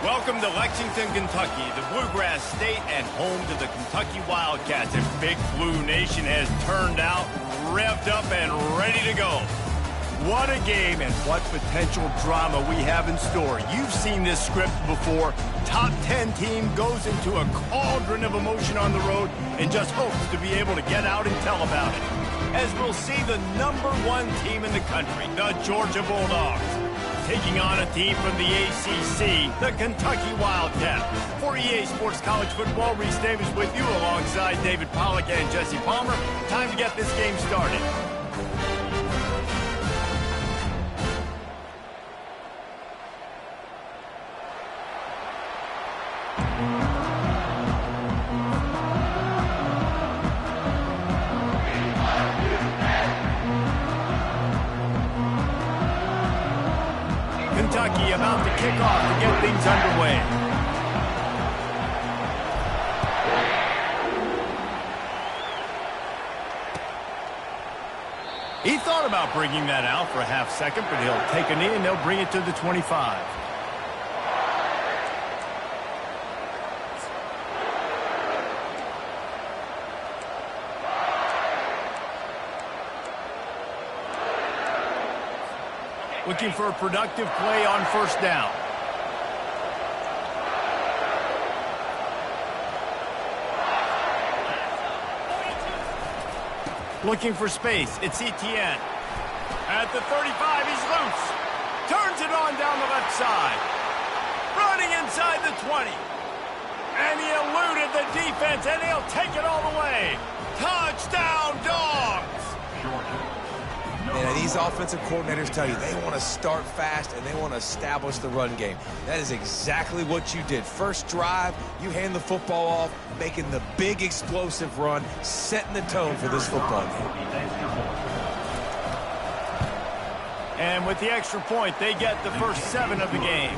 Welcome to Lexington, Kentucky, the Bluegrass State and home to the Kentucky Wildcats. And Big Blue Nation has turned out, revved up, and ready to go. What a game and what potential drama we have in store. You've seen this script before. Top 10 team goes into a cauldron of emotion on the road and just hopes to be able to get out and tell about it. As we'll see the #1 team in the country, the Georgia Bulldogs, taking on a team from the ACC, the Kentucky Wildcats. For EA Sports College Football, Reese Davis with you alongside David Pollack and Jesse Palmer. Time to get this game started. Kentucky about to kick off to get things underway. He thought about bringing that out for a half second, but he'll take a knee and they'll bring it to the 25. Looking for a productive play on first down. Looking for space. It's Etienne. At the 35, he's loose. Turns it on down the left side. Running inside the 20. And he eluded the defense, and he'll take it all the way. Touchdown, Dogs! And these offensive coordinators tell you they want to start fast and they want to establish the run game. That is exactly what you did. First drive, you hand the football off, making the big explosive run, setting the tone for this football game. And with the extra point, they get the first 7 of the game.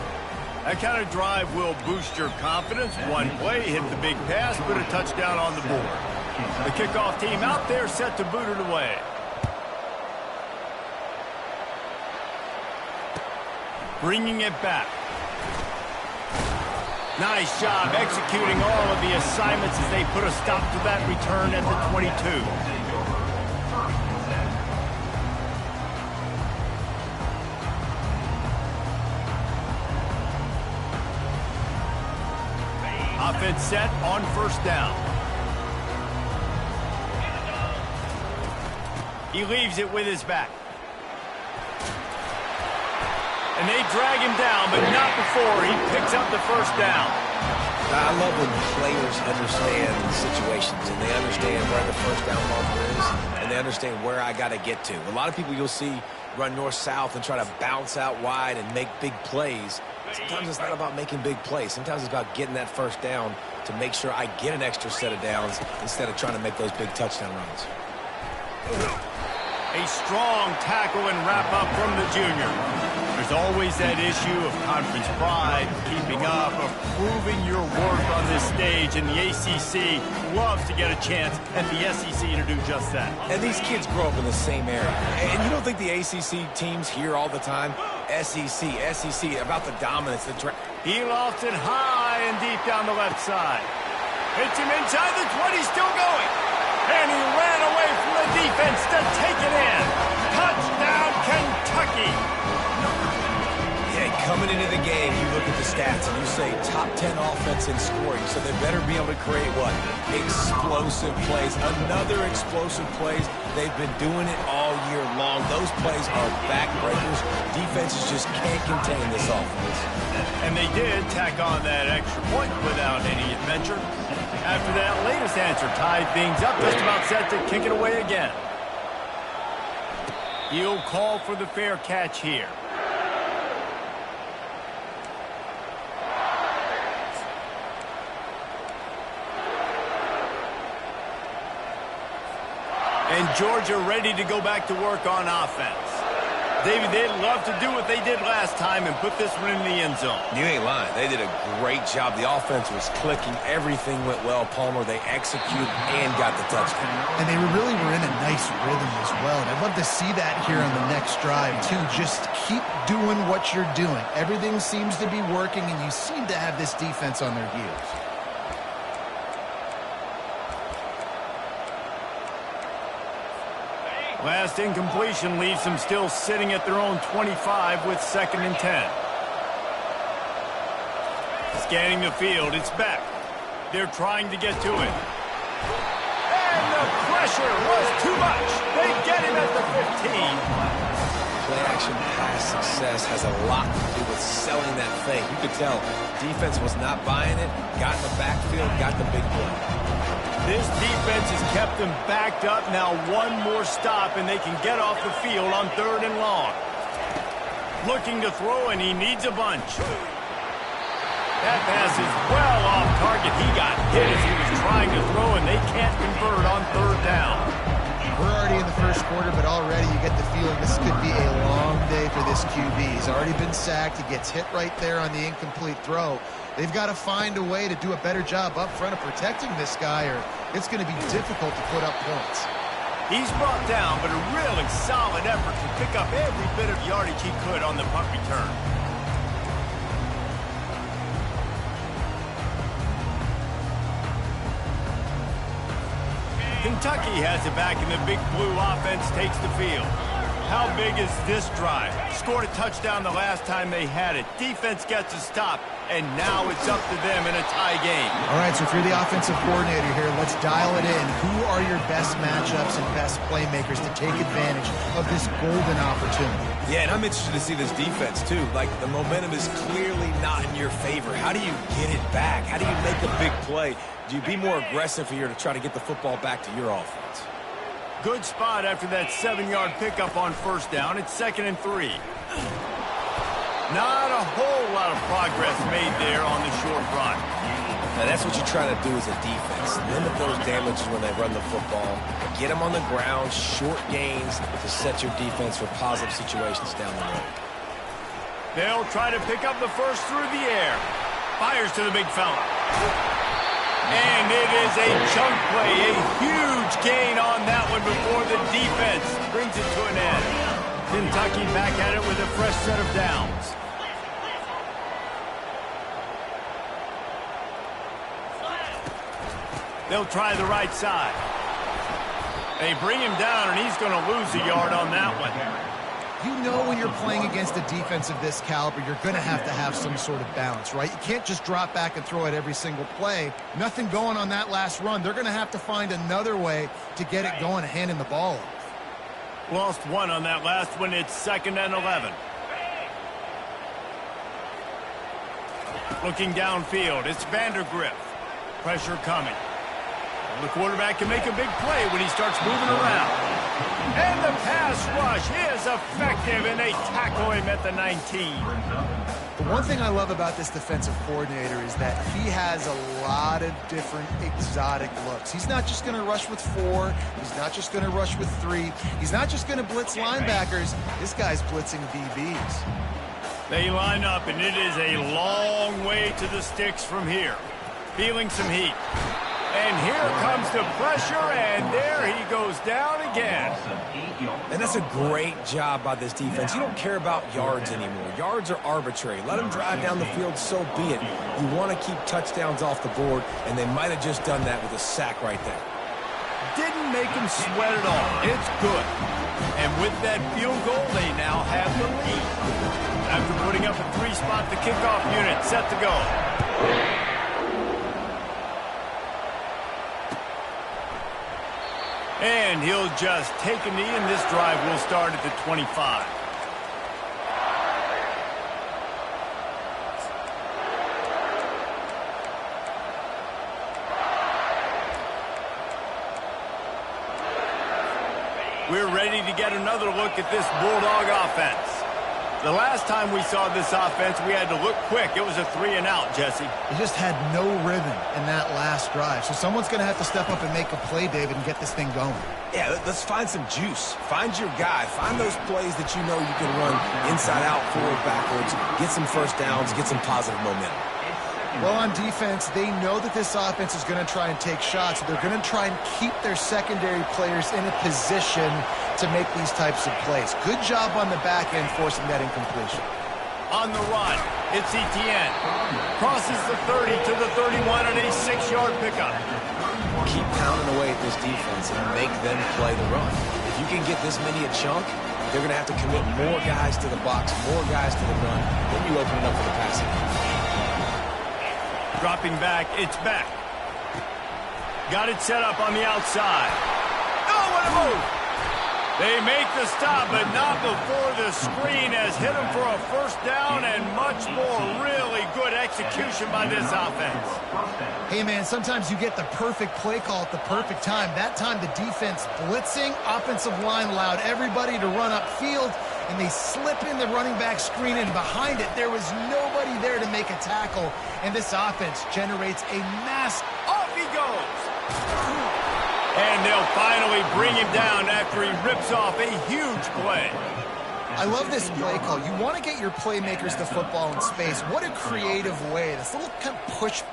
That kind of drive will boost your confidence. One play, hit the big pass, put a touchdown on the board. The kickoff team out there set to boot it away. Bringing it back. Nice job executing all of the assignments as they put a stop to that return at the 22. Offense set on first down. He leaves it with his back. And they drag him down, but not before he picks up the first down. I love when players understand situations and they understand where the first down marker is and they understand where I got to get to. A lot of people you'll see run north-south and try to bounce out wide and make big plays. Sometimes it's not about making big plays. Sometimes it's about getting that first down to make sure I get an extra set of downs instead of trying to make those big touchdown runs. A strong tackle and wrap-up from the junior. There's always that issue of conference pride, keeping up, of proving your worth on this stage, and the ACC loves to get a chance at the SEC to do just that. And these kids grow up in the same area. And you don't think the ACC teams hear all the time, SEC, about the dominance. He lofts it high and deep down the left side. Hits him inside the 20, still going. And he ran away from the defense to take it in. Touchdown, Kentucky. Coming into the game, you look at the stats and you say top 10 offense in scoring, so they better be able to create what? Explosive plays. Another explosive plays. They've been doing it all year long. Those plays are backbreakers. Defenses just can't contain this offense. And they did tack on that extra point without any adventure. After that latest answer tied things up, just about set to kick it away again. He'll call for the fair catch here. And Georgia ready to go back to work on offense. Davey, they'd love to do what they did last time and put this one in the end zone. You ain't lying. They did a great job. The offense was clicking. Everything went well. Palmer, they executed and got the touchdown. And they really were in a nice rhythm as well. And I'd love to see that here on the next drive, too. Just keep doing what you're doing. Everything seems to be working, and you seem to have this defense on their heels. Last incompletion leaves them still sitting at their own 25 with 2nd and 10. Scanning the field, it's Beck. They're trying to get to it. And the pressure was too much. They get him at the 15. Play-action pass success has a lot to do with selling that thing. You could tell defense was not buying it, got in the backfield, got the big play. This defense has kept them backed up. Now one more stop, and they can get off the field on 3rd and long. Looking to throw, and he needs a bunch. That pass is well off target. He got hit as he was trying to throw, and they can't convert on 3rd down. We're already in the first quarter, but already you get the feeling this could be a long day for this QB. He's already been sacked. He gets hit right there on the incomplete throw. They've got to find a way to do a better job up front of protecting this guy, or it's going to be difficult to put up points. He's brought down, but a really solid effort to pick up every bit of yardage he could on the punt return. Kentucky has it back, and the Big Blue offense takes the field. How big is this drive? Scored a touchdown the last time they had it. Defense gets a stop, and now it's up to them in a tie game. All right, so if you're the offensive coordinator here, let's dial it in. Who are your best matchups and best playmakers to take advantage of this golden opportunity? Yeah, and I'm interested to see this defense, too. Like, the momentum is clearly not in your favor. How do you get it back? How do you make a big play? Do you be more aggressive here to try to get the football back to your offense? Good spot after that 7-yard pickup on 1st down. It's 2nd and 3. Not a whole lot of progress made there on the short run. Now, that's what you try to do as a defense. Limit those damages when they run the football. Get them on the ground, short gains to set your defense for positive situations down the road. They'll try to pick up the first through the air. Fires to the big fella. And it is a chunk play, a huge gain on that one before the defense brings it to an end. Kentucky back at it with a fresh set of downs. They'll try the right side. They bring him down, and he's going to lose a yard on that one. You know when you're playing against a defense of this caliber, you're going to have some sort of balance, right? You can't just drop back and throw it every single play. Nothing going on that last run. They're going to have to find another way to get it going, handing the ball off. Lost one on that last one. It's 2nd and 11. Looking downfield, it's Vandergriff. Pressure coming. The quarterback can make a big play when he starts moving around. And the pass rush is effective, and they tackle him at the 19. The one thing I love about this defensive coordinator is that he has a lot of different exotic looks. He's not just going to rush with 4. He's not just going to rush with 3. He's not just going to blitz linebackers. This guy's blitzing DBs. They line up, and it is a long way to the sticks from here. Feeling some heat. And here comes the pressure, and there he goes down again. And that's a great job by this defense. You don't care about yards anymore. Yards are arbitrary. Let them drive down the field, so be it. You want to keep touchdowns off the board, and they might have just done that with a sack right there. Didn't make him sweat at all. It's good. And with that field goal, they now have the lead. After putting up a 3-spot, the kickoff unit set to go. And he'll just take a knee, and this drive will start at the 25. We're ready to get another look at this Bulldog offense. The last time we saw this offense, we had to look quick. It was a 3-and-out, Jesse. They just had no rhythm in that last drive. So someone's going to have to step up and make a play, David, and get this thing going. Yeah, let's find some juice. Find your guy. Find those plays that you know you can run inside out, forward, backwards, get some first downs, get some positive momentum. Well, on defense, they know that this offense is going to try and take shots. They're going to try and keep their secondary players in a position to make these types of plays. Good job on the back end forcing that incompletion. On the run, it's Etienne. Crosses the 30 to the 31 on a 6-yard pickup. Keep pounding away at this defense and make them play the run. If you can get this many a chunk, they're going to have to commit more guys to the box, more guys to the run. Then you open it up for the passing game. Dropping back, it's back. Got it set up on the outside. Oh, what a move! They make the stop, but not before the screen has hit them for a first down and much more. Really good execution by this offense. Hey, man, sometimes you get the perfect play call at the perfect time. That time the defense blitzing, offensive line allowed everybody to run upfield, and they slip in the running back screen, and behind it there was nobody there to make a tackle, and this offense generates a mass. Off he goes! And they'll finally bring him down after he rips off a huge play. I love this play call. You want to get your playmakers the football in space. What a creative way. This little kind of push.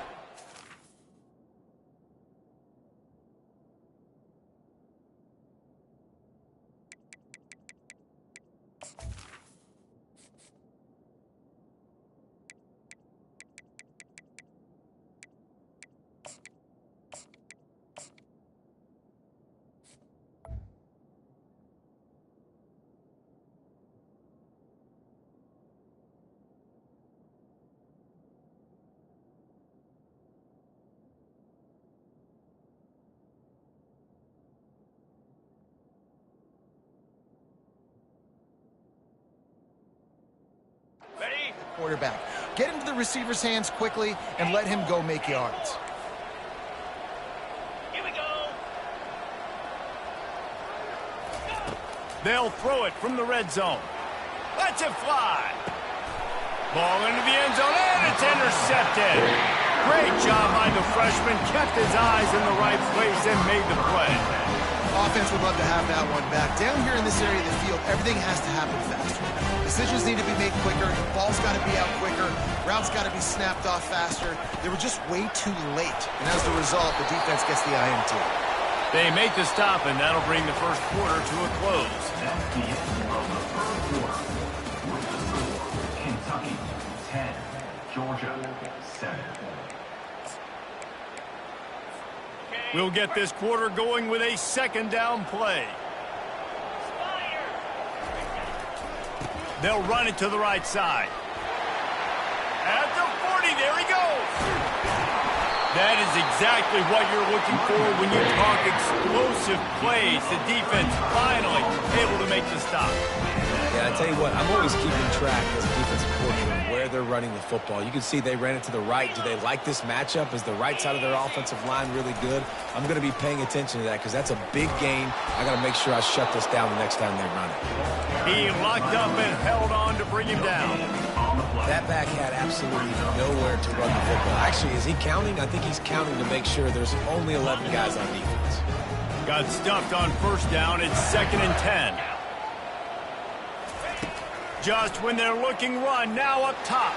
Quarterback. Get into the receiver's hands quickly and let him go make yards. Here we go. They'll throw it from the red zone. Let's it fly. Ball into the end zone, and it's intercepted. Great job by the freshman. Kept his eyes in the right place and made the play. Offense would love to have that one back. Down here in this area of the field, everything has to happen faster. Decisions need to be made quicker. The ball's got to be out quicker. Routes got to be snapped off faster. They were just way too late. And as a result, the defense gets the INT. They make the stop, and that'll bring the first quarter to a close. Kentucky 10, Georgia 7. We'll get this quarter going with a second down play. They'll run it to the right side. At the 40, there he goes. That is exactly what you're looking for when you talk explosive plays. The defense finally able to make the stop. Yeah, I tell you what, I'm always keeping track as a defensive coordinator where they're running the football. You can see they ran it to the right. Do they like this matchup? Is the right side of their offensive line really good? I'm going to be paying attention to that because that's a big game. I got to make sure I shut this down the next time they run it. He locked up and held on to bring him down. That back had absolutely nowhere to run the football. Actually, is he counting? I think he's counting to make sure there's only 11 guys on defense. Got stuffed on first down. It's 2nd and 10. Just when they're looking run, now up top.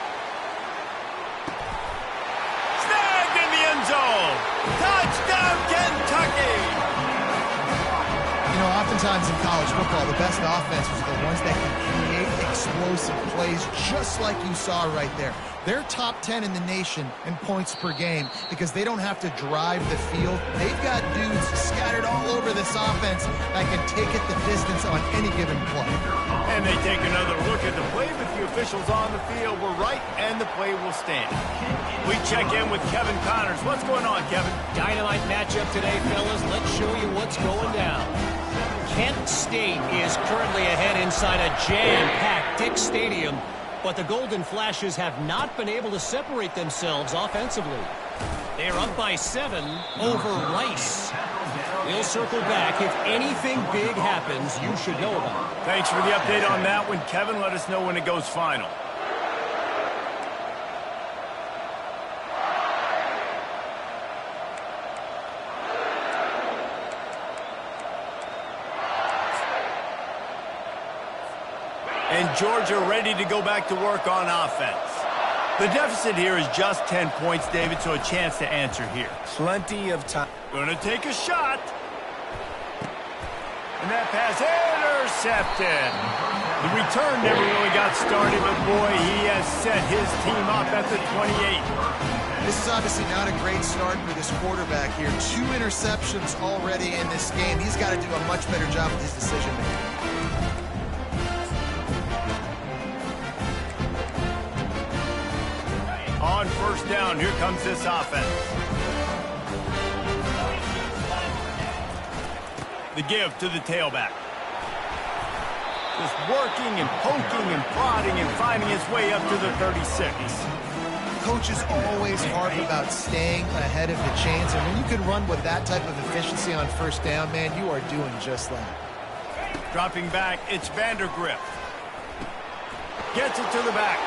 Snagged in the end zone. Touchdown, Kentucky! You know, oftentimes in college football, the best offenses are the ones that can create explosive plays just like you saw right there. They're top 10 in the nation in points per game because they don't have to drive the field. They've got dudes scattered all over this offense that can take it the distance on any given play. And they take another look at the play, but the officials on the field were right, and the play will stand. We check in with Kevin Connors. What's going on, Kevin? Dynamite matchup today, fellas. Let's show you what's going down. Kent State is currently ahead inside a jam-packed Dick Stadium, but the Golden Flashes have not been able to separate themselves offensively. They are up by 7 over Rice. He'll circle back. If anything big happens, you should know about it. Thanks for the update on that one, Kevin. Let us know when it goes final. And Georgia ready to go back to work on offense. The deficit here is just 10 points, David, so a chance to answer here. Plenty of time. Gonna take a shot. And that pass intercepted. The return never really got started, but boy, he has set his team up at the 28. This is obviously not a great start for this quarterback here. 2 interceptions already in this game. He's got to do a much better job with his decision making. On first down, here comes this offense. The give to the tailback. Just working and poking and prodding and finding his way up to the 36. Coaches always harp about staying ahead of the chains, and when you can run with that type of efficiency on first down, man, you are doing just that. Dropping back, it's Vandergrift. Gets it to the back.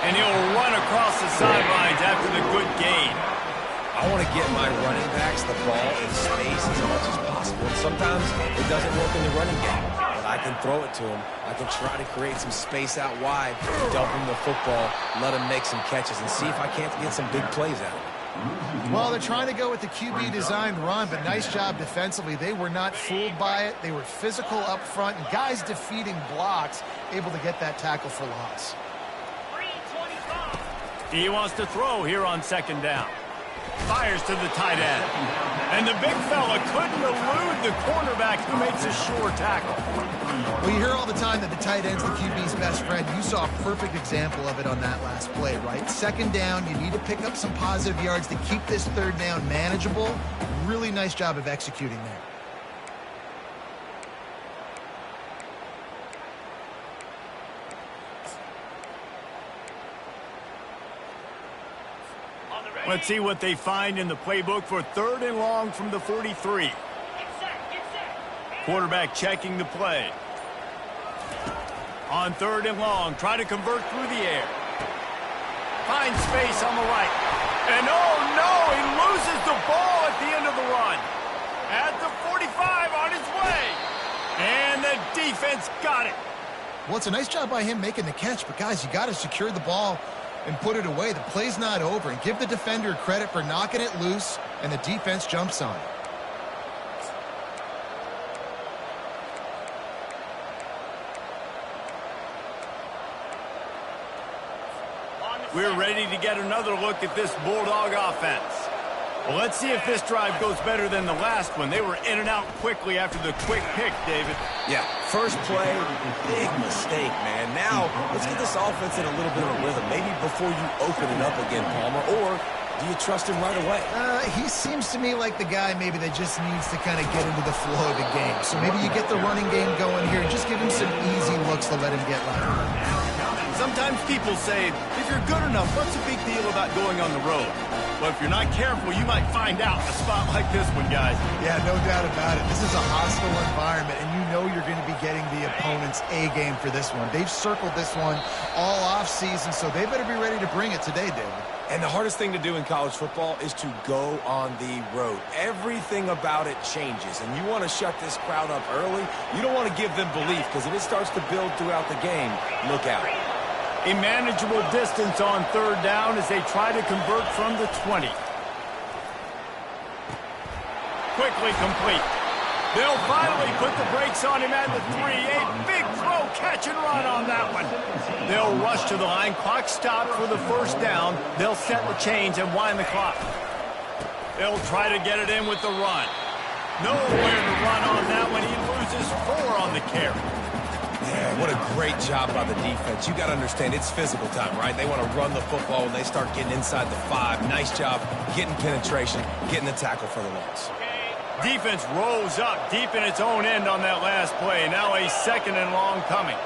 And he'll run across the sidelines after the good gain. I want to get my running backs the ball in space as much as possible. And sometimes it doesn't work in the running game, but I can throw it to him. I can try to create some space out wide, dump him the football, let him make some catches, and see if I can't get some big plays out of it. Well, they're trying to go with the QB designed run, but nice job defensively. They were not fooled by it. They were physical up front, and guys defeating blocks, able to get that tackle for loss. He wants to throw here on second down. Fires to the tight end. And the big fella couldn't elude the cornerback who makes a sure tackle. Well, you hear all the time that the tight end's the QB's best friend. You saw a perfect example of it on that last play, right? Second down, you need to pick up some positive yards to keep this third down manageable. Really nice job of executing there. Let's see what they find in the playbook for third and long from the 43. Quarterback checking the play. On third and long, try to convert through the air. Finds space on the right. And oh no, he loses the ball at the end of the run. At the 45 on his way. And the defense got it. Well, it's a nice job by him making the catch, but guys, you got to secure the ball and put it away. The play's not over, and give the defender credit for knocking it loose, and the defense jumps on it. We're ready to get another look at this Bulldog offense. Well, let's see if this drive goes better than the last one. They were in and out quickly after the quick pick, David. Yeah, first play, big mistake, man. Now, let's get this offense in a little bit of a rhythm. Maybe before you open it up again, Palmer, or do you trust him right away? He seems to me like the guy maybe that just needs to kind of get into the flow of the game. So maybe you get the running game going here and just give him some easy looks to let him get right. Sometimes people say, if you're good enough, what's the big deal about going on the road? Well, if you're not careful, you might find out in a spot like this one, guys. Yeah, no doubt about it. This is a hostile environment, and you know you're going to be getting the opponent's A game for this one. They've circled this one all offseason, so they better be ready to bring it today, David. And the hardest thing to do in college football is to go on the road. Everything about it changes, and you want to shut this crowd up early. You don't want to give them belief, because if it starts to build throughout the game, look out. A manageable distance on third down as they try to convert from the 20. Quickly complete. They'll finally put the brakes on him at the 3. A big throw, catch and run on that one. They'll rush to the line. Clock stopped for the first down. They'll set the chains and wind the clock. They'll try to get it in with the run. Nowhere to run on that one. He loses 4 on the carry. Yeah, what a great job by the defense. You got to understand, it's physical time, right? They want to run the football when they start getting inside the 5. Nice job getting penetration, getting the tackle for the loss. Defense rose up deep in its own end on that last play. Now a second and long coming.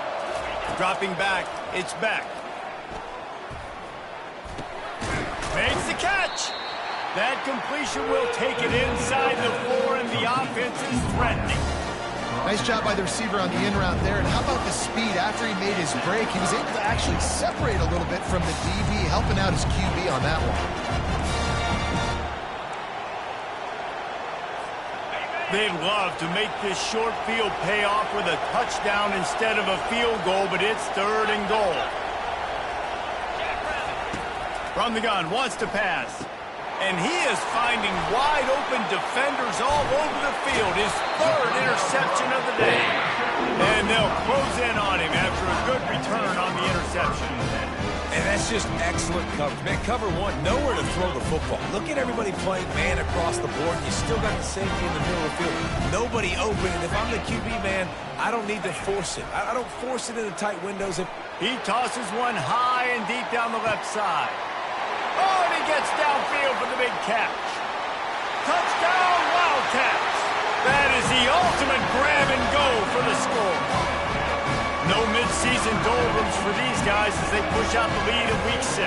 Dropping back, it's back. Makes the catch. That completion will take it inside the 4, and the offense is threatening. Nice job by the receiver on the in route there. And how about the speed? After he made his break, he was able to actually separate a little bit from the DB, helping out his QB on that one. They'd love to make this short field pay off with a touchdown instead of a field goal, but it's 3rd and goal. From the gun, wants to pass. And he is finding wide-open defenders all over the field. His 3rd interception of the day. And they'll close in on him after a good return on the interception. And that's just excellent coverage. Man, cover 1, nowhere to throw the football. Look at everybody playing man across the board, and you still got the safety in the middle of the field. Nobody open, and if I'm the QB, man, I don't need to force it. I don't force it into tight windows. He tosses one high and deep down the left side. Oh, and he gets downfield for the big catch. Touchdown, Wildcats. That is the ultimate grab and go for the score. No midseason doldrums for these guys as they push out the lead in Week 6.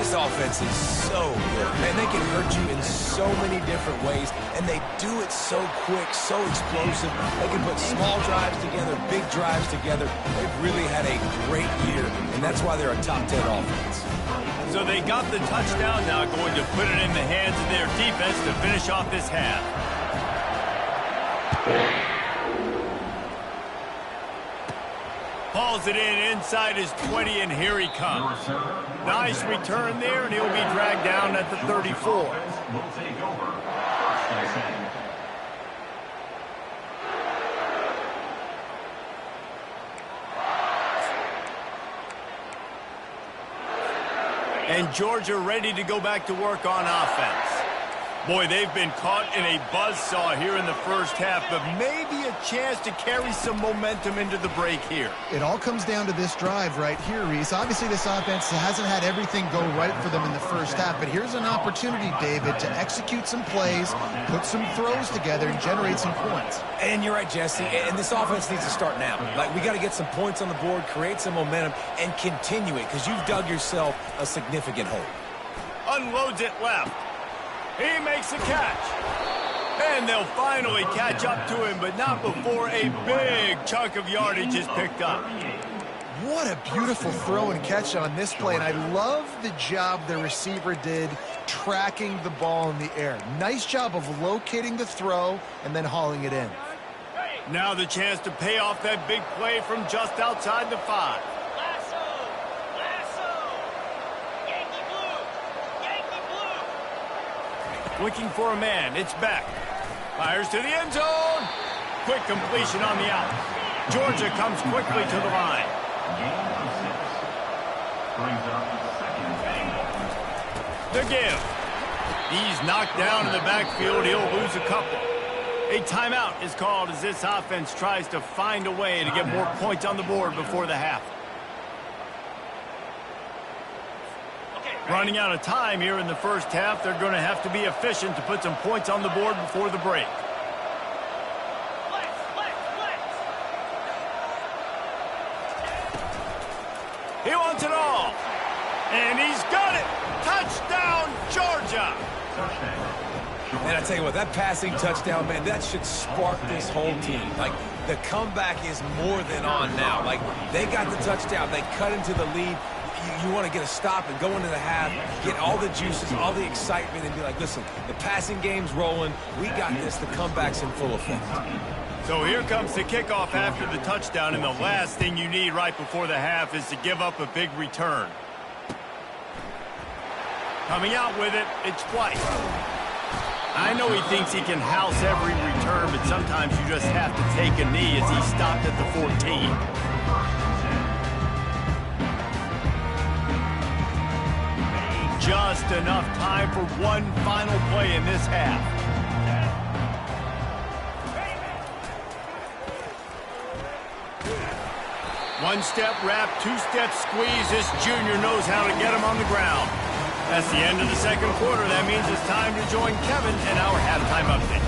This offense is so good. Man, they can hurt you in so many different ways, and they do it so quick, so explosive. They can put small drives together, big drives together. They've really had a great year, and that's why they're a top 10 offense. So they got the touchdown, now going to put it in the hands of their defense to finish off this half. Hauls it in inside his 20, and here he comes. Nice return there, and he'll be dragged down at the 34. Will take over. 1st and 10. And Georgia ready to go back to work on offense. Boy, they've been caught in a buzzsaw here in the first half, but maybe a chance to carry some momentum into the break here. It all comes down to this drive right here, Reese. Obviously, this offense hasn't had everything go right for them in the first half, but here's an opportunity, David, to execute some plays, put some throws together, and generate some points. And you're right, Jesse, and this offense needs to start now. Like, we got to get some points on the board, create some momentum, and continue it, because you've dug yourself a significant hole. Unloads it left. He makes a catch. And they'll finally catch up to him, but not before a big chunk of yardage is picked up. What a beautiful throw and catch on this play, and I love the job the receiver did tracking the ball in the air. Nice job of locating the throw and then hauling it in. Now the chance to pay off that big play from just outside the 5. Looking for a man. It's Beck. Fires to the end zone. Quick completion on the out. Georgia comes quickly to the line. Gain of 6. Brings up 2nd and goal. The give. He's knocked down in the backfield. He'll lose a couple. A timeout is called as this offense tries to find a way to get more points on the board before the half. Running out of time here in the first half. They're going to have to be efficient to put some points on the board before the break. He wants it all. And he's got it. Touchdown, Georgia. And I tell you what, that passing touchdown, man, that should spark this whole team. Like, the comeback is more than on now. Like, they got the touchdown. They cut into the lead. You want to get a stop and go into the half, get all the juices, all the excitement, and be like, listen, the passing game's rolling. We got this. The comeback's in full effect. So here comes the kickoff after the touchdown, and the last thing you need right before the half is to give up a big return. Coming out with it, it's White. I know he thinks he can house every return, but sometimes you just have to take a knee as he stopped at the 14. Just enough time for one final play in this half. One-step wrap, two-step squeeze. This junior knows how to get him on the ground. That's the end of the second quarter. That means it's time to join Kevin in our halftime update.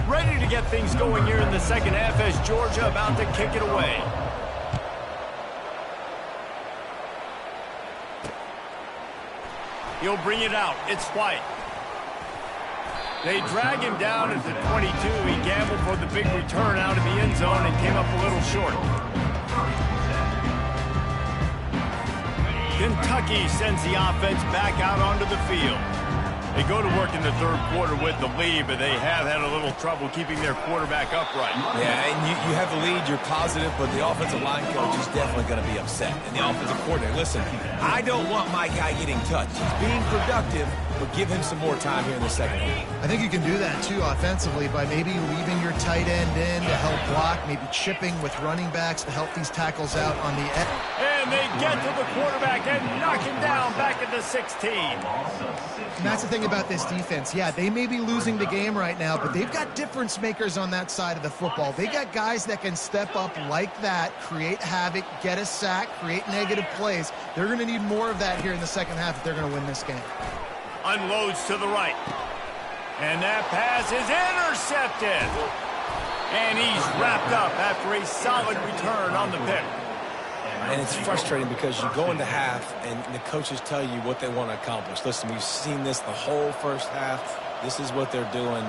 Ready to get things going here in the second half as Georgia about to kick it away. He'll bring it out. It's White. They drag him down at the 22. He gambled for the big return out of the end zone and came up a little short. Kentucky sends the offense back out onto the field. They go to work in the third quarter with the lead, but they have had a little trouble keeping their quarterback upright. Yeah, and you have the lead, you're positive, but the offensive line coach is definitely going to be upset. And the offensive coordinator, listen, I don't want my guy getting touched. He's being productive, but give him some more time here in the second half. I think you can do that, too, offensively, by maybe leaving your tight end in to help block, maybe chipping with running backs to help these tackles out on the edge. And they get to the quarterback and knock him down back at the 16. And that's the thing about this defense. Yeah, they may be losing the game right now, but they've got difference makers on that side of the football. They got guys that can step up like that, create havoc, get a sack, create negative plays. They're going to need more of that here in the second half if they're going to win this game. Unloads to the right. And that pass is intercepted. And he's wrapped up after a solid return on the pick. And it's frustrating because you go into half and the coaches tell you what they want to accomplish. Listen, we've seen this the whole first half. This is what they're doing.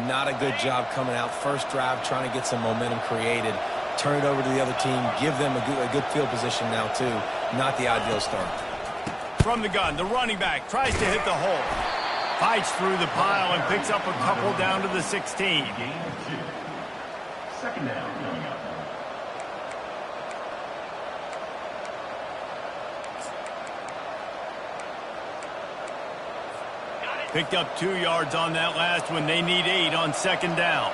Not a good job coming out. First drive, trying to get some momentum created. Turn it over to the other team. Give them a good field position now, too. Not the ideal start. From the gun, the running back tries to hit the hole. Fights through the pile and picks up a couple down to the 16. Second down coming up. Picked up 2 yards on that last one. They need 8 on second down.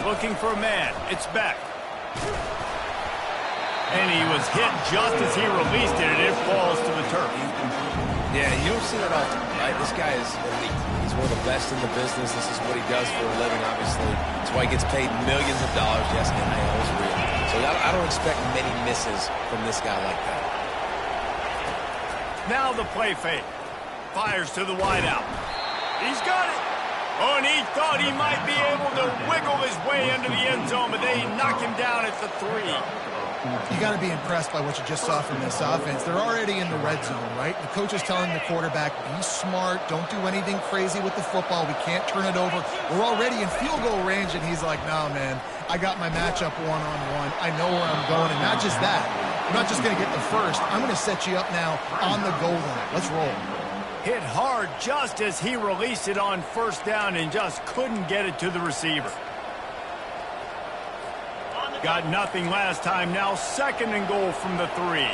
Looking for a man. It's Beck. And he was hit just as he released it, and it falls to the turf. Yeah, you don't see that often, right? This guy is elite. He's one of the best in the business. This is what he does for a living, obviously. That's why he gets paid millions of dollars. Yes, NIL is real. So I don't expect many misses from this guy like that. Now the play fake. Fires to the wideout. He's got it. Oh, and he thought he might be able to wiggle his way into the end zone, but they knock him down at the 3. You got to be impressed by what you just saw from this offense. They're already in the red zone, right? The coach is telling the quarterback, be smart, don't do anything crazy with the football. We can't turn it over. We're already in field goal range, and he's like, no, man, I got my matchup one-on-one. I know where I'm going, and not just that. I'm not just going to get the first. I'm going to set you up now on the goal line. Let's roll. Hit hard just as he released it on first down and just couldn't get it to the receiver. Got nothing last time. Now second and goal from the 3.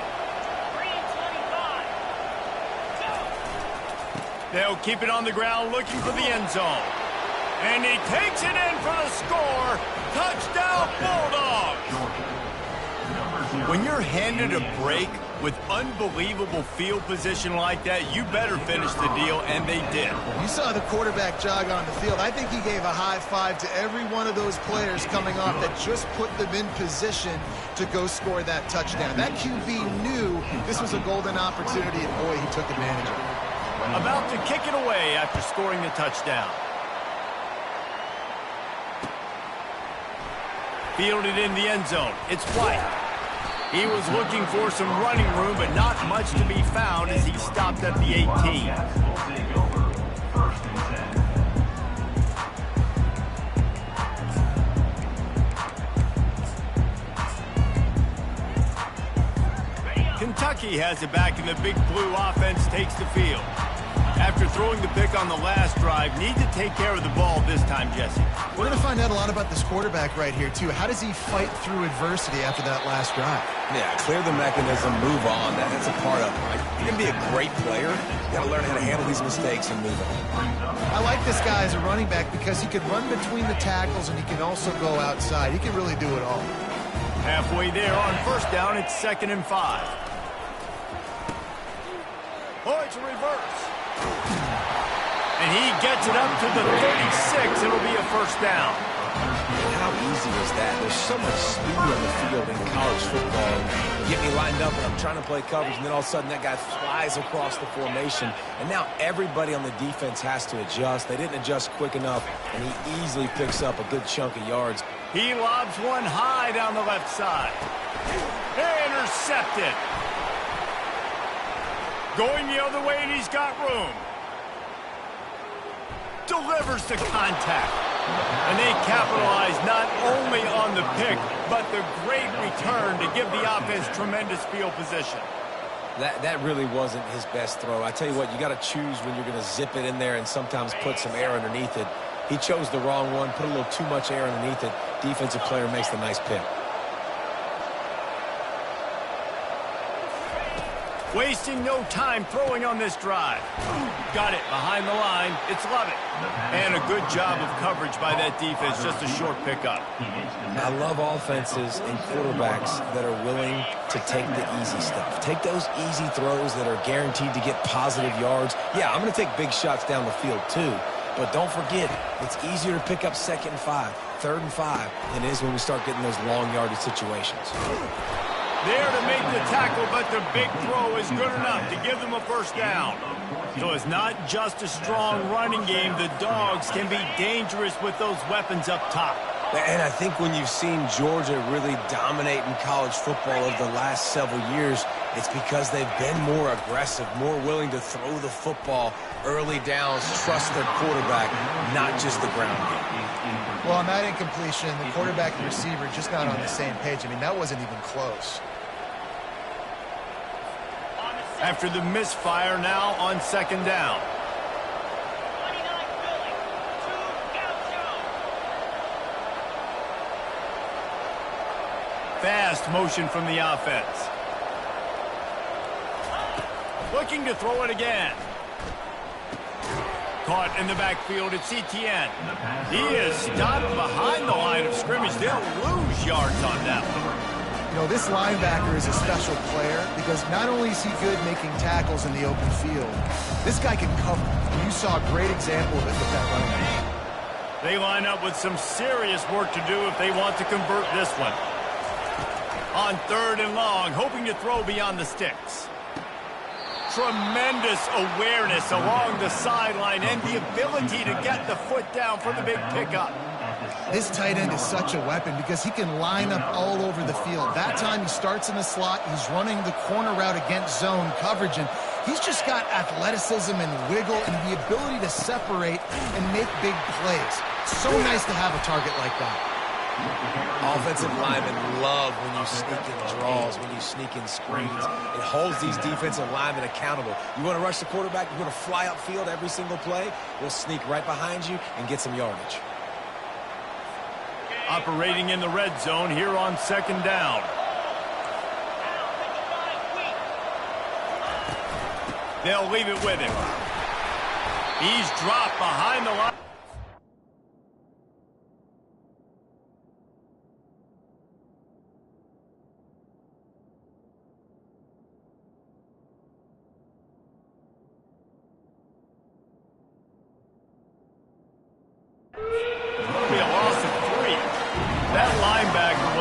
They'll keep it on the ground looking for the end zone. And he takes it in for the score. Touchdown, Bulldogs! When you're handed a break with unbelievable field position like that, you better finish the deal, and they did. You saw the quarterback jog on the field. I think he gave a high five to every one of those players coming off that just put them in position to go score that touchdown. That QB knew this was a golden opportunity, and boy, he took advantage of it. About to kick it away after scoring the touchdown. Fielded in the end zone. It's White. He was looking for some running room, but not much to be found as he stopped at the 18. Kentucky has it back, and the Big Blue offense takes the field. After throwing the pick on the last drive, need to take care of the ball this time, Jesse. We're going to find out a lot about this quarterback right here, too. How does he fight through adversity after that last drive? Yeah, clear the mechanism, move on. That's a part of it, right? You can be a great player. You got to learn how to handle these mistakes and move on. I like this guy as a running back because he can run between the tackles and he can also go outside. He can really do it all. Halfway there on first down, it's 2nd and 5. Oh, it's a reverse. And he gets it up to the 36. It'll be a first down. And how easy is that? There's so much speed on the field in college football. You get me lined up and I'm trying to play coverage, and then all of a sudden that guy flies across the formation. And now everybody on the defense has to adjust. They didn't adjust quick enough, and he easily picks up a good chunk of yards. He lobs one high down the left side. intercepted. Going the other way, and he's got room. Delivers the contact. And they capitalize not only on the pick, but the great return to give the offense tremendous field position. That really wasn't his best throw. I tell you what, you got to choose when you're going to zip it in there and sometimes put some air underneath it. He chose the wrong one, put a little too much air underneath it. Defensive player makes the nice pick. Wasting no time throwing on this drive. Got it behind the line. It's Lovett. And a good job of coverage by that defense. Just a short pickup. I love offenses and quarterbacks that are willing to take the easy stuff. Take those easy throws that are guaranteed to get positive yards. Yeah, I'm going to take big shots down the field too. But don't forget, it's easier to pick up 2nd and 5, 3rd and 5 than it is when we start getting those long yardage situations. There to make the tackle, but the big throw is good enough to give them a first down. So it's not just a strong running game. The Dogs can be dangerous with those weapons up top. And I think when you've seen Georgia really dominate in college football over the last several years, it's because they've been more aggressive, more willing to throw the football early downs, trust their quarterback, not just the ground game. Well, on that incompletion, the quarterback and receiver just not on the same page. I mean, that wasn't even close. After the misfire, now on 2nd down. Fast motion from the offense. Looking to throw it again. Caught in the backfield, it's Etienne. He is stopped behind the line of scrimmage. They'll lose yards on that one. You know, this linebacker is a special player because not only is he good making tackles in the open field, this guy can cover. You saw a great example of it with that running back. They line up with some serious work to do if they want to convert this one. On 3rd and long, hoping to throw beyond the sticks. Tremendous awareness along the sideline and the ability to get the foot down for the big pickup. This tight end is such a weapon because he can line up all over the field. That time he starts in the slot, he's running the corner route against zone coverage, and he's just got athleticism and wiggle and the ability to separate and make big plays. So nice to have a target like that. Offensive linemen love when you sneak in draws, when you sneak in screens. It holds these defensive linemen accountable. You want to rush the quarterback, you want to fly upfield every single play, we'll sneak right behind you and get some yardage. Operating in the red zone here on 2nd down. They'll leave it with him. He's dropped behind the line.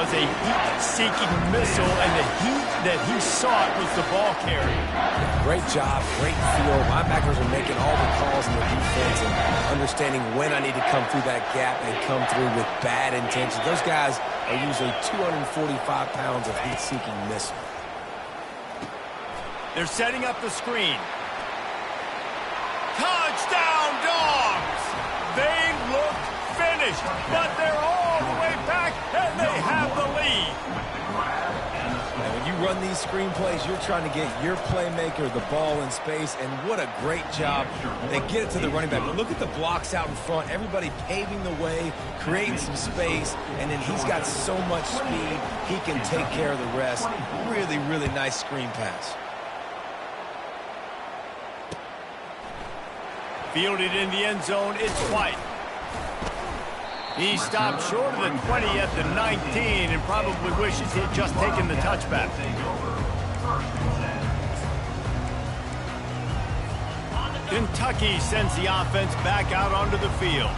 Heat-seeking missile, and the heat that he sought was the ball carrier. Great job, great feel. Linebackers are making all the calls in the defense and understanding when I need to come through that gap and come through with bad intentions. Those guys are usually 245 pounds of heat-seeking missile. They're setting up the screen. Touchdown, Dogs! They look finished, but they're all the way back, and they have the lead. And when you run these screen plays, you're trying to get your playmaker the ball in space, and what a great job. They get it to the running back. But look at the blocks out in front. Everybody paving the way, creating some space, and then he's got so much speed, he can take care of the rest. Really, really nice screen pass. Fielded in the end zone, it's White. He stopped short of the 20 at the 19 and probably wishes he'd just taken the touchback. Kentucky sends the offense back out onto the field.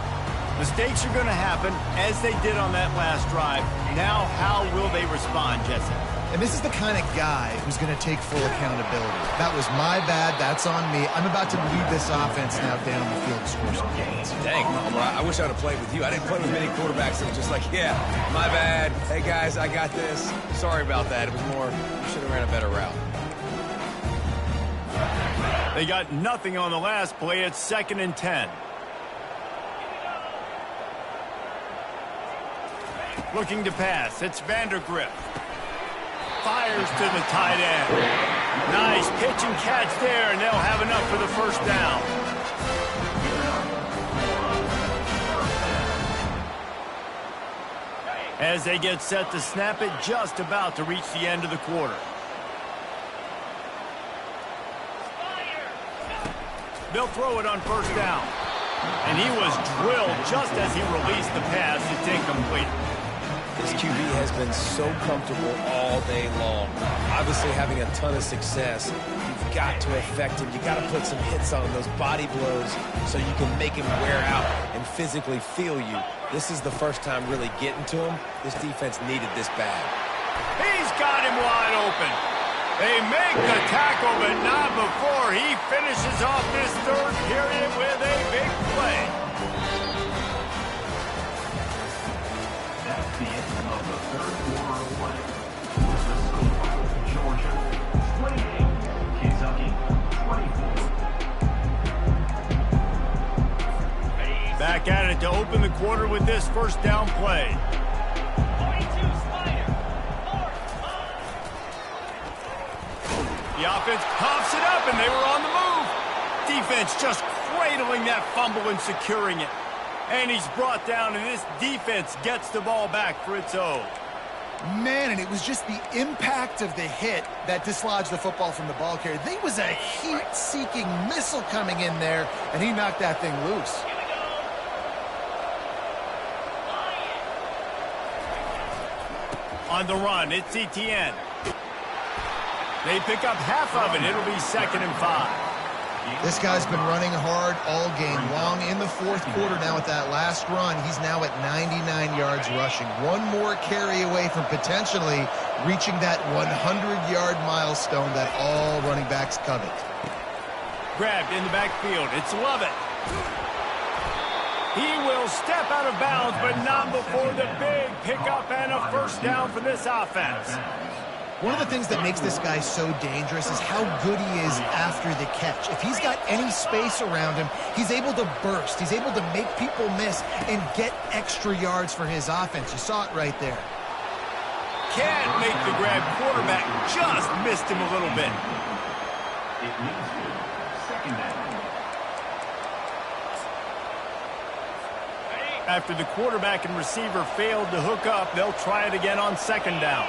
Mistakes are going to happen, as they did on that last drive. Now, how will they respond, Jesse? And this is the kind of guy who's going to take full accountability. That was my bad. That's on me. I'm about to lead this offense now down the field to score some points. Dang, well, I wish I would have played with you. I didn't play with many quarterbacks that were just like, yeah, my bad. Hey, guys, I got this. Sorry about that. It was more, you should have ran a better route. They got nothing on the last play. It's 2nd and 10. Looking to pass. It's Vandergrift. Fires to the tight end. Nice pitch and catch there, and they'll have enough for the first down. As they get set to snap it, just about to reach the end of the quarter. They'll throw it on first down. And he was drilled just as he released the pass. It's incomplete. This QB has been so comfortable all day long. Obviously having a ton of success. You've got to affect him. You've got to put some hits on those body blows so you can make him wear out and physically feel you. This is the first time really getting to him. This defense needed this bad. He's got him wide open. They make the tackle, but not before he finishes off this third period with a big play. That's the end of the third quarter of play. The score, Georgia 28, Kentucky 24. Back at it to open the quarter with this first down play. The offense pops it up, and they were on the move. Defense just cradling that fumble and securing it. And he's brought down, and this defense gets the ball back for its own. Man, and it was just the impact of the hit that dislodged the football from the ball carrier. There was a heat-seeking missile coming in there, and he knocked that thing loose. On the run, it's Etienne. They pick up half of it. It'll be 2nd and 5. This guy's been running hard all game long. In the fourth quarter now with that last run, he's now at 99 yards rushing. One more carry away from potentially reaching that 100-yard milestone that all running backs covet. Grabbed in the backfield. It's Lovett. He will step out of bounds, but not before the big pickup and a first down for this offense. One of the things that makes this guy so dangerous is how good he is after the catch. If he's got any space around him, he's able to burst. He's able to make people miss and get extra yards for his offense. You saw it right there. Can't make the grab. Quarterback just missed him a little bit. It leads to 2nd down. After the quarterback and receiver failed to hook up, they'll try it again on 2nd down.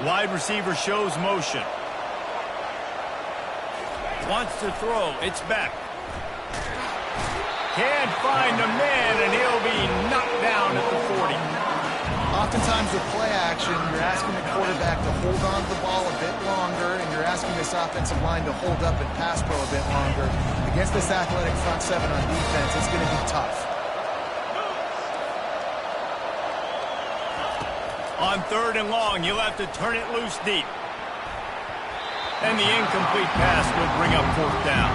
Wide receiver shows motion. Wants to throw. It's back. Can't find a man, and he'll be knocked down at the 40. Oftentimes with play action, you're asking the quarterback to hold on to the ball a bit longer, and you're asking this offensive line to hold up and pass pro a bit longer. Against this athletic front seven on defense, it's going to be tough. On 3rd and long, you'll have to turn it loose deep. And the incomplete pass will bring up 4th down.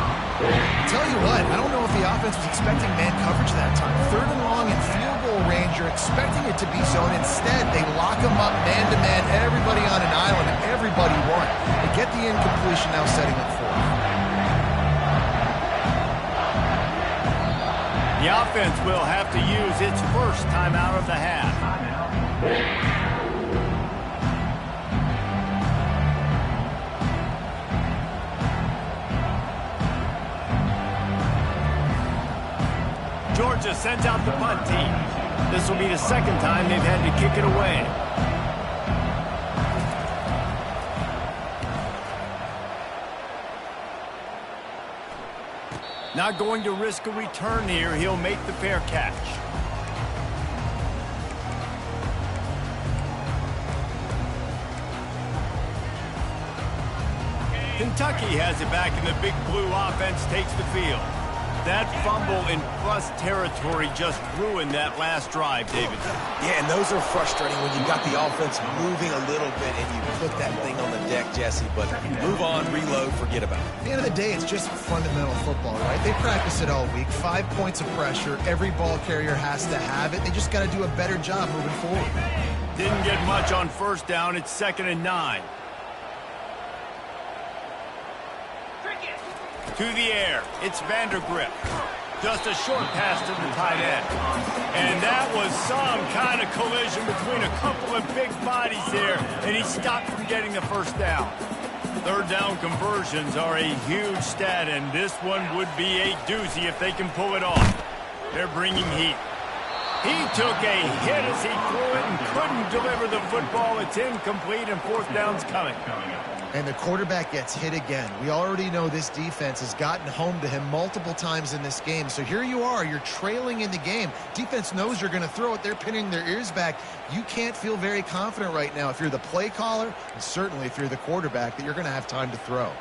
Tell you what, I don't know if the offense was expecting man coverage that time. 3rd and long in field goal range, you're expecting it to be zone. Instead, they lock them up man-to-man, everybody on an island, and everybody won. They get the incompletion now setting up 4th. The offense will have to use its first timeout of the half. Georgia sends out the punt team. This will be the 2nd time they've had to kick it away. Not going to risk a return here. He'll make the fair catch. Kentucky has it back, and the Big Blue offense takes the field. That fumble in plus territory just ruined that last drive, David. Yeah, and those are frustrating when you've got the offense moving a little bit and you put that thing on the deck, Jesse. But move on, reload, forget about it. At the end of the day, it's just fundamental football, right? They practice it all week. 5 points of pressure. Every ball carrier has to have it. They just got to do a better job moving forward. Didn't get much on first down. It's 2nd and 9. To the air, it's Vandergrift. Just a short pass to the tight end. And that was some kind of collision between a couple of big bodies there, and he stopped from getting the first down. Third down conversions are a huge stat, and this one would be a doozy if they can pull it off. They're bringing heat. He took a hit as he threw it and couldn't deliver the football. It's incomplete, and 4th down's coming. And the quarterback gets hit again. We already know this defense has gotten home to him multiple times in this game. So here you are, you're trailing in the game. Defense knows you're going to throw it. They're pinning their ears back. You can't feel very confident right now if you're the play caller, and certainly if you're the quarterback, that you're going to have time to throw.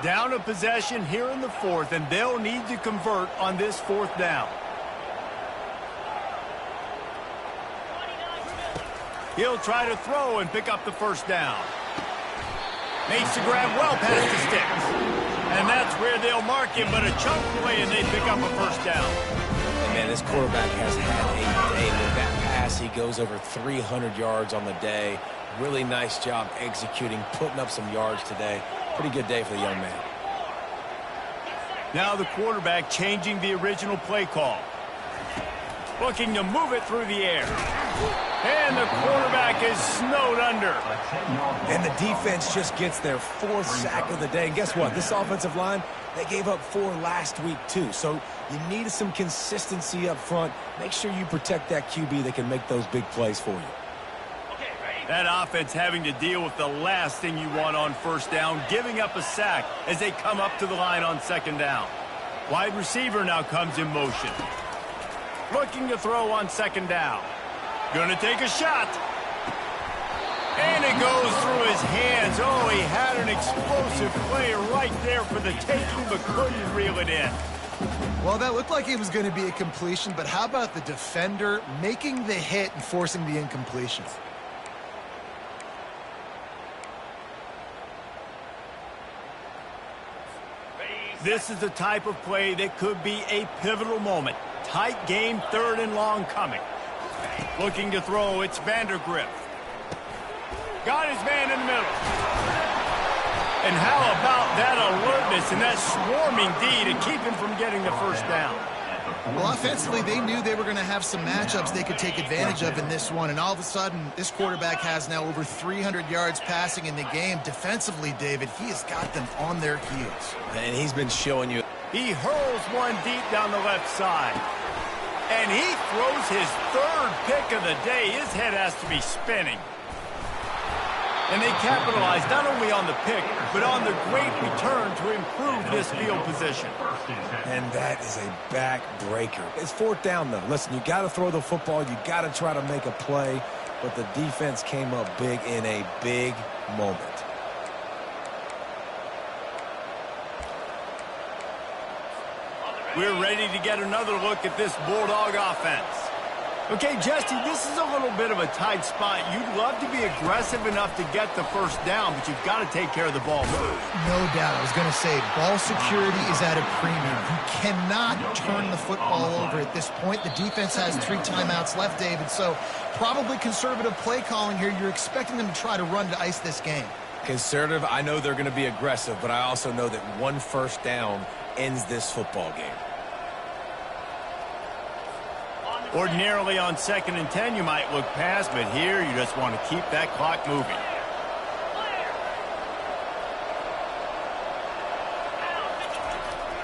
Down a possession here in the 4th, and they'll need to convert on this 4th down. He'll try to throw and pick up the first down. Makes the grab well past the sticks. And that's where they'll mark him, but a chunk away and they pick up a first down. And man, this quarterback has had a day. With that pass, he goes over 300 yards on the day. Really nice job executing, putting up some yards today. Pretty good day for the young man. Now the quarterback changing the original play call. Looking to move it through the air. And the quarterback is snowed under. And the defense just gets their 4th sack of the day. And guess what? This offensive line, they gave up 4 last week too. So you need some consistency up front. Make sure you protect that QB that can make those big plays for you. That offense having to deal with the last thing you want on first down, giving up a sack as they come up to the line on 2nd down. Wide receiver now comes in motion. Looking to throw on 2nd down. Gonna take a shot. And it goes through his hands. Oh, he had an explosive play right there for the taking, but couldn't reel it in. Well, that looked like it was going to be a completion, but how about the defender making the hit and forcing the incompletion? This is the type of play that could be a pivotal moment. Tight game, 3rd and long coming. Looking to throw, it's Vandergrift. Got his man in the middle. And how about that alertness and that swarming D to keep him from getting the first down? Well, offensively, they knew they were going to have some matchups they could take advantage of in this one, and all of a sudden, this quarterback has now over 300 yards passing in the game. Defensively, David, he has got them on their heels. And he's been showing you. He hurls one deep down the left side. And he throws his 3rd pick of the day. His head has to be spinning. And they capitalize not only on the pick, but on the great return to improve this field position. And that is a backbreaker. It's 4th down, though. Listen, you got to throw the football. You got to try to make a play. But the defense came up big in a big moment. We're ready to get another look at this Bulldog offense. Okay, Jesse, this is a little bit of a tight spot. You'd love to be aggressive enough to get the first down, but you've got to take care of the ball. No doubt. I was going to say, ball security is at a premium. You cannot turn the football over at this point. The defense has 3 timeouts left, David, so probably conservative play calling here. You're expecting them to try to run to ice this game. Conservative, I know they're going to be aggressive, but I also know that 1 first down ends this football game. Ordinarily on 2nd and 10, you might look past, but here you just want to keep that clock moving.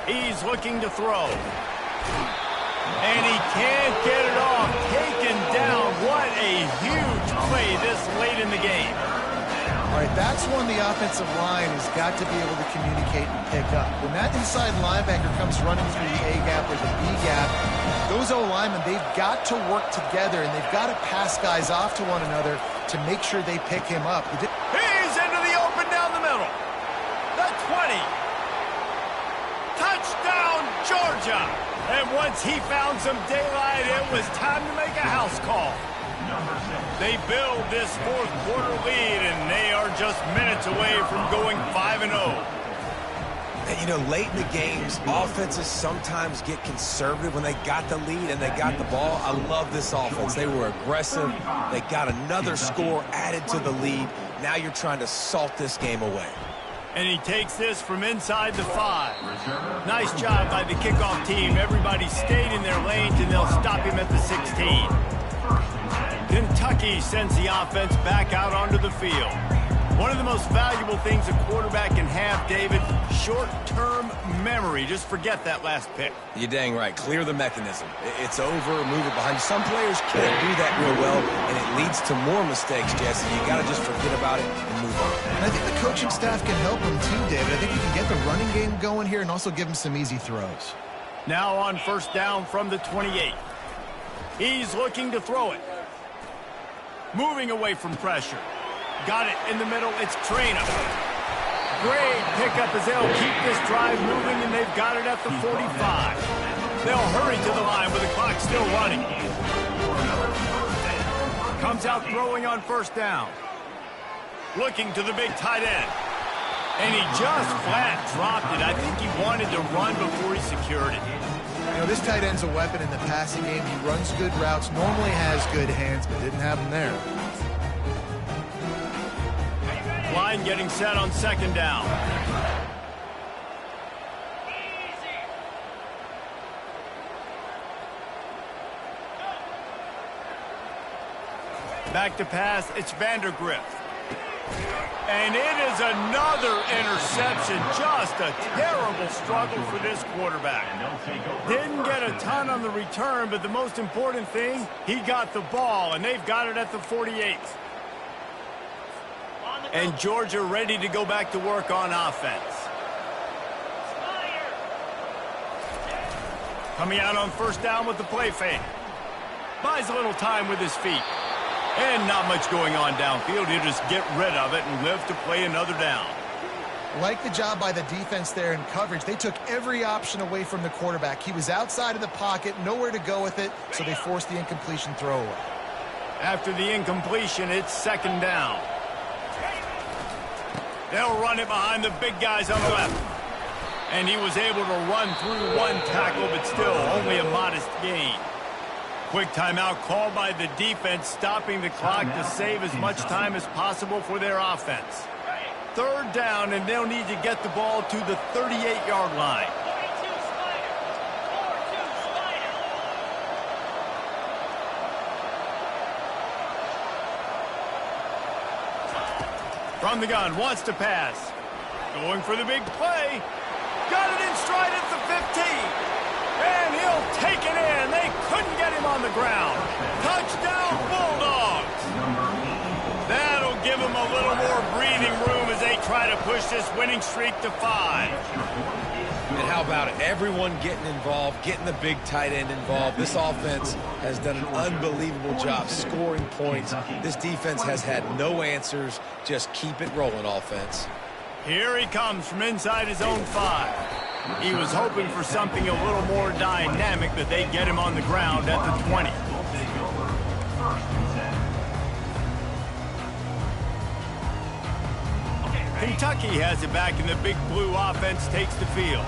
He's looking to throw. And he can't get it off. Taken down. What a huge play this late in the game. All right, that's one the offensive line has got to be able to communicate and pick up. When that inside linebacker comes running through the A-gap or the B-gap, those O-linemen, they've got to work together, and they've got to pass guys off to one another to make sure they pick him up. He's into the open down the middle. The 20. Touchdown, Georgia! And once he found some daylight, it was time to make a house call. They build this fourth quarter lead, and they are just minutes away from going 5-0. And, you know, late in the games, offenses sometimes get conservative when they got the lead and they got the ball. I love this offense. They were aggressive. They got another score added to the lead. Now you're trying to salt this game away. And he takes this from inside the 5. Nice job by the kickoff team. Everybody stayed in their lanes, and they'll stop him at the 16. Kentucky sends the offense back out onto the field. One of the most valuable things a quarterback can have, David, short-term memory. Just forget that last pick. You're dang right. Clear the mechanism. It's over, move it behind you. Some players can't do that real well, and it leads to more mistakes, Jesse. You got to just forget about it and move on. And I think the coaching staff can help him too, David. I think you can get the running game going here and also give him some easy throws. Now on first down from the 28. He's looking to throw it. Moving away from pressure. Got it in the middle. It's Traina. Great pickup as they'll keep this drive moving, and they've got it at the 45. They'll hurry to the line with the clock still running. Comes out throwing on first down. Looking to the big tight end. And he just flat dropped it. I think he wanted to run before he secured it. You know, this tight end's a weapon in the passing game. He runs good routes, normally has good hands, but didn't have them there. Line getting set on second down. Back to pass, it's Vandergrift. And it is another interception. Just a terrible struggle for this quarterback. Didn't get a ton on the return, but the most important thing, he got the ball, and they've got it at the 48. And Georgia ready to go back to work on offense. Coming out on first down with the play fake. Buys a little time with his feet. And not much going on downfield. He'll just get rid of it and live to play another down. Like the job by the defense there in coverage. They took every option away from the quarterback. He was outside of the pocket, nowhere to go with it, so they forced the incompletion throwaway. After the incompletion, it's second down. They'll run it behind the big guys on the left. And he was able to run through one tackle, but still only a modest gain. Quick timeout called by the defense, stopping the clock to save as much time as possible for their offense. Third down, and they'll need to get the ball to the 38-yard line. From the gun, wants to pass. Going for the big play. Got it in stride at the 15. And he'll take it in. They couldn't get him on the ground. Touchdown, Bulldogs. That'll give them a little more breathing room as they try to push this winning streak to 5. And how about it? Everyone getting involved, getting the big tight end involved. This offense has done an unbelievable job scoring points. This defense has had no answers. Just keep it rolling, offense. Here he comes from inside his own 5. He was hoping for something a little more dynamic, but they get him on the ground at the 20. Kentucky has it back, and the Big Blue offense takes the field.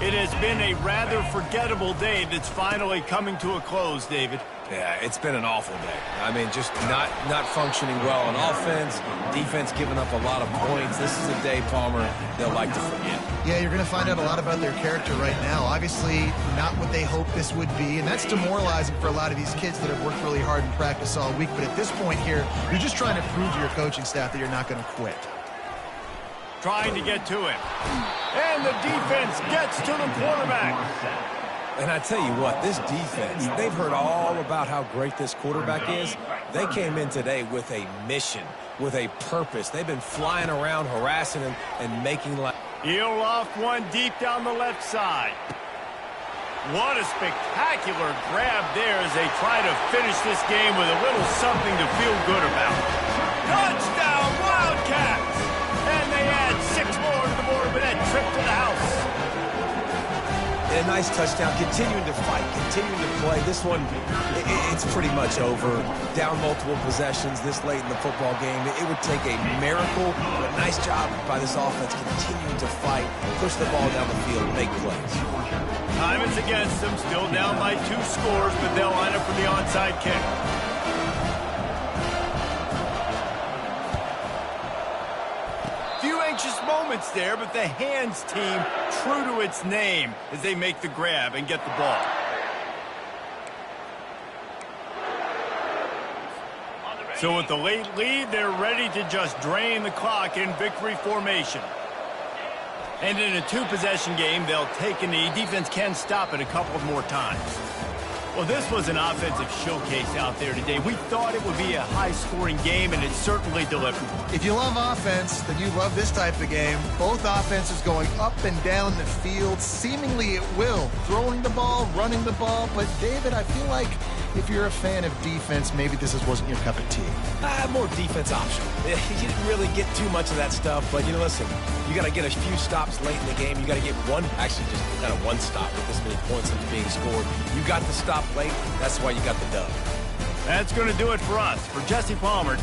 It has been a rather forgettable day that's finally coming to a close, David. Yeah, it's been an awful day. I mean, just not functioning well on offense, defense giving up a lot of points. This is a day, Palmer, they'll like to forget. Yeah, you're going to find out a lot about their character right now. Obviously, not what they hoped this would be, and that's demoralizing for a lot of these kids that have worked really hard in practice all week. But at this point here, you're just trying to prove to your coaching staff that you're not going to quit. Trying to get to him. And the defense gets to the quarterback. And I tell you what, this defense, they've heard all about how great this quarterback is. They came in today with a mission, with a purpose. They've been flying around, harassing him, and making life. He'll loft one deep down the left side. What a spectacular grab there as they try to finish this game with a little something to feel good about. Touchdown, Wildcats! And they add 6 more to the board with that trip to the house. nice touchdown, continuing to fight, continuing to play. This one, it's pretty much over. Down multiple possessions this late in the football game. It would take a miracle, but nice job by this offense continuing to fight, push the ball down the field, make plays. Time is against them, still down by 2 scores, but they'll line up for the onside kick. Few anxious moments there, but the hands team true to its name as they make the grab and get the ball. So with the late lead, they're ready to just drain the clock in victory formation. And in a 2-possession game, they'll take a knee. Defense can stop it a couple more times. Well, this was an offensive showcase out there today. We thought it would be a high-scoring game, and it certainly delivered. If you love offense, then you love this type of game. Both offenses going up and down the field, seemingly at will. Throwing the ball, running the ball. But, David, I feel like if you're a fan of defense, maybe this wasn't your cup of tea. More defense option. You didn't really get too much of that stuff, but, listen, you got to get a few stops late in the game. You got to get actually just kind of one stop with this many points being scored. You got to stop late. That's why you got the dub. That's going to do it for us. For Jesse Palmer,